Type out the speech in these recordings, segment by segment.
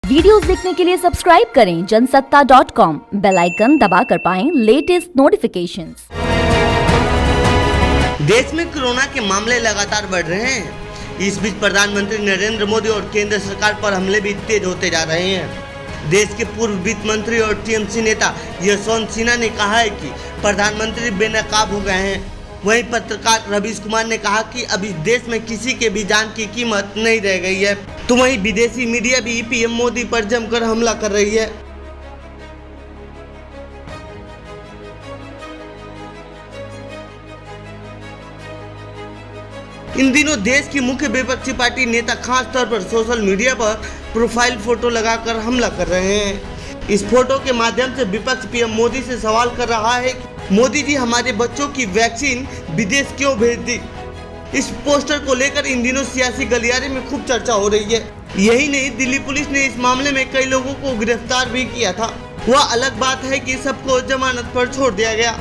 Videos देखने के लिए सब्सक्राइब करें जनसत्ता.com, बेल आइकन दबाकर पाएं लेटेस्ट नोटिफिकेशंस। देश में कोरोना के मामले लगातार बढ़ रहे हैं। इस बीच प्रधानमंत्री नरेंद्र मोदी और केंद्र सरकार पर हमले भी तेज होते जा रहे हैं। देश के पूर्व वित्त मंत्री और टीएमसी नेता यशवंत सिन्हा ने कहा है कि प्रधानमंत्री बेनकाब हो गए हैं। वहीं पत्रकार रवीश कुमार ने कहा कि अभी देश में किसी के भी जान की कीमत नहीं रह गई है। तो वहीं विदेशी मीडिया भी पीएम मोदी पर जमकर हमला कर रही है। इन दिनों देश की मुख्य विपक्षी पार्टी नेता खास तौर पर सोशल मीडिया पर प्रोफाइल फोटो लगाकर हमला कर रहे हैं। इस फोटो के माध्यम से विपक्ष पीएम मोदी से सवाल कर रहा है कि मोदी जी हमारे बच्चों की वैक्सीन विदेश क्यों भेज दी। इस पोस्टर को लेकर इन दिनों सियासी गलियारे में खूब चर्चा हो रही है। यही नहीं, दिल्ली पुलिस ने इस मामले में कई लोगों को गिरफ्तार भी किया था। वह अलग बात है कि सबको जमानत पर छोड़ दिया गया।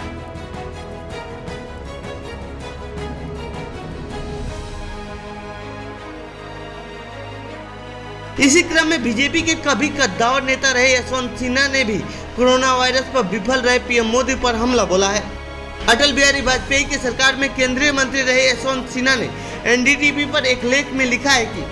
इसी क्रम में बीजेपी के कभी कद्दावर नेता रहे यशवंत सिन्हा ने भी कोरोना वायरस पर विफल रहे पीएम मोदी पर हमला बोला है। अटल बिहारी वाजपेयी की सरकार में केंद्रीय मंत्री रहे यशवंत सिन्हा ने एनडीटीवी पर एक लेख में लिखा है कि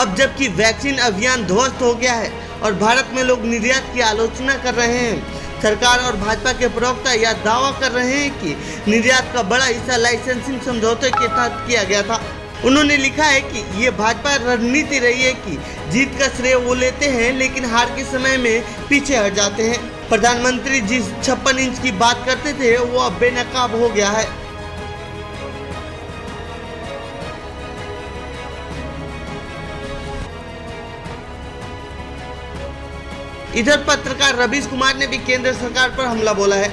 अब जबकि वैक्सीन अभियान ध्वस्त हो गया है और भारत में लोग निर्यात की आलोचना कर रहे हैं, सरकार और भाजपा के प्रवक्ता यह दावा कर रहे हैं कि निर्यात का बड़ा हिस्सा लाइसेंसिंग समझौते के तहत किया गया था। उन्होंने लिखा है कि ये भाजपा रणनीति रही है कि जीत का श्रेय वो लेते हैं लेकिन हार के समय में पीछे हट जाते हैं। प्रधानमंत्री जिस 56 इंच की बात करते थे वो अब बेनकाब हो गया है। इधर पत्रकार रवीश कुमार ने भी केंद्र सरकार पर हमला बोला है।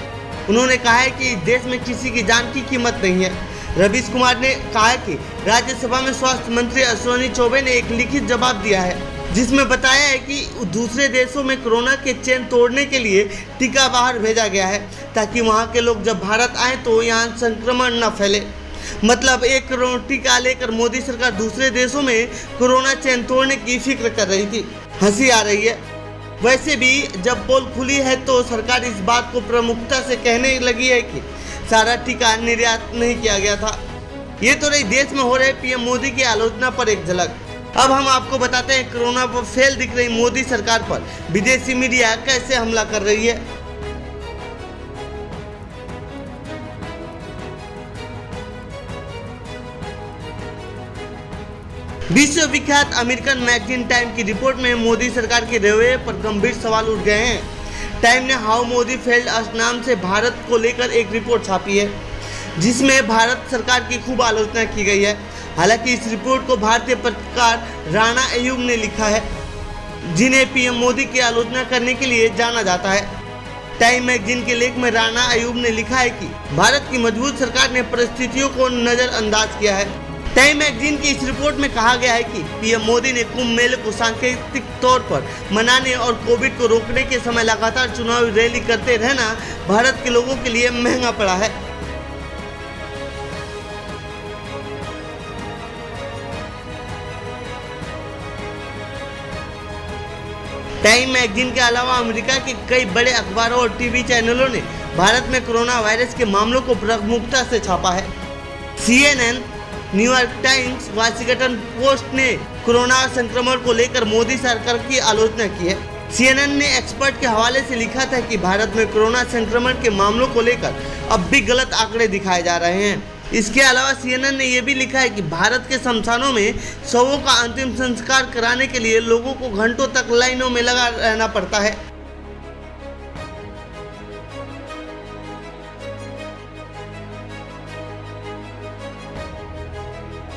उन्होंने कहा है कि देश में किसी की जान की कीमत नहीं है। रवीश कुमार ने कहा कि राज्यसभा में स्वास्थ्य मंत्री अश्विनी चौबे ने एक लिखित जवाब दिया है जिसमें बताया है कि दूसरे देशों में कोरोना के चेन तोड़ने के लिए टीका बाहर भेजा गया है ताकि वहां के लोग जब भारत आए तो यहाँ संक्रमण न फैले। मतलब 1 करोड़ टीका लेकर मोदी सरकार दूसरे देशों में कोरोना चेन तोड़ने की फिक्र कर रही थी। हंसी आ रही है। वैसे भी जब पोल खुली है तो सरकार इस बात को प्रमुखता से कहने लगी है कि सारा टीका निर्यात नहीं किया गया था। ये तो रही देश में हो रहे पीएम मोदी की आलोचना पर एक झलक। अब हम आपको बताते हैं कोरोना पर फेल दिख रही मोदी सरकार पर विदेशी मीडिया कैसे हमला कर रही है। विश्वविख्यात अमेरिकन मैगजीन टाइम की रिपोर्ट में मोदी सरकार के रवैये पर गंभीर सवाल उठ गए हैं। टाइम ने हाउ मोदी फेल्ड अस नाम से भारत को लेकर एक रिपोर्ट छापी है जिसमें भारत सरकार की खूब आलोचना की गई है। हालांकि इस रिपोर्ट को भारतीय पत्रकार राणा अयूब ने लिखा है जिन्हें पीएम मोदी की आलोचना करने के लिए जाना जाता है। टाइम मैगजीन के लेख में राणा अयूब ने लिखा है कि भारत की मजबूत सरकार ने परिस्थितियों को नजरअंदाज किया है। टाइम मैगजीन की इस रिपोर्ट में कहा गया है कि पीएम मोदी ने कुंभ मेले को सांकेतिक तौर पर मनाने और कोविड को रोकने के समय लगातार चुनावी रैली करते रहना भारत के लोगों के लिए महंगा पड़ा है। टाइम मैगजीन के अलावा अमेरिका के कई बड़े अखबारों और टीवी चैनलों ने भारत में कोरोना वायरस के मामलों को प्रमुखता से छापा है। CNN, New York times, Washington post ने कोरोना संक्रमण को लेकर मोदी सरकार की आलोचना की है। CNN ने एक्सपर्ट के हवाले से लिखा था कि भारत में कोरोना संक्रमण के मामलों को लेकर अब भी गलत आंकड़े दिखाए जा रहे हैं। इसके अलावा CNN ने यह भी लिखा है कि भारत के शमशानों में शवों का अंतिम संस्कार कराने के लिए लोगों को घंटों तक लाइनों में लगा रहना पड़ता है।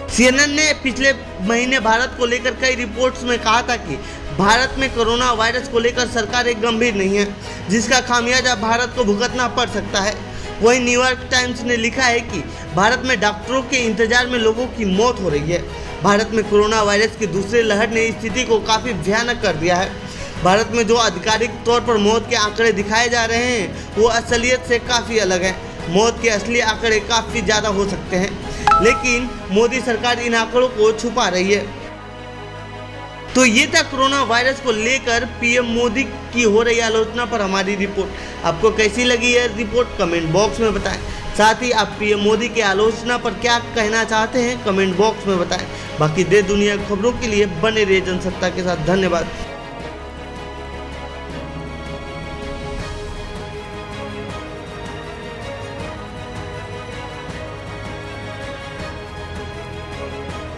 CNN ने पिछले महीने भारत को लेकर कई रिपोर्ट्स में कहा था कि भारत में कोरोना वायरस को लेकर सरकार एक गंभीर नहीं है जिसका खामियाजा भारत को भुगतना पड़ सकता है। वहीं न्यूयॉर्क टाइम्स ने लिखा है कि भारत में डॉक्टरों के इंतजार में लोगों की मौत हो रही है। भारत में कोरोना वायरस की दूसरी लहर ने स्थिति को काफ़ी भयानक कर दिया है। भारत में जो आधिकारिक तौर पर मौत के आंकड़े दिखाए जा रहे हैं वो असलियत से काफ़ी अलग है। मौत के असली आंकड़े काफ़ी ज़्यादा हो सकते हैं, लेकिन मोदी सरकार इन आंकड़ों को छुपा रही है। तो ये था कोरोना वायरस को लेकर पीएम मोदी की हो रही आलोचना पर हमारी रिपोर्ट। आपको कैसी लगी यह रिपोर्ट कमेंट बॉक्स में बताएं। साथ ही आप पीएम मोदी की आलोचना पर क्या कहना चाहते हैं कमेंट बॉक्स में बताएं। बाकी देश दुनिया की खबरों के लिए बने रहिए जनसत्ता के साथ। धन्यवाद।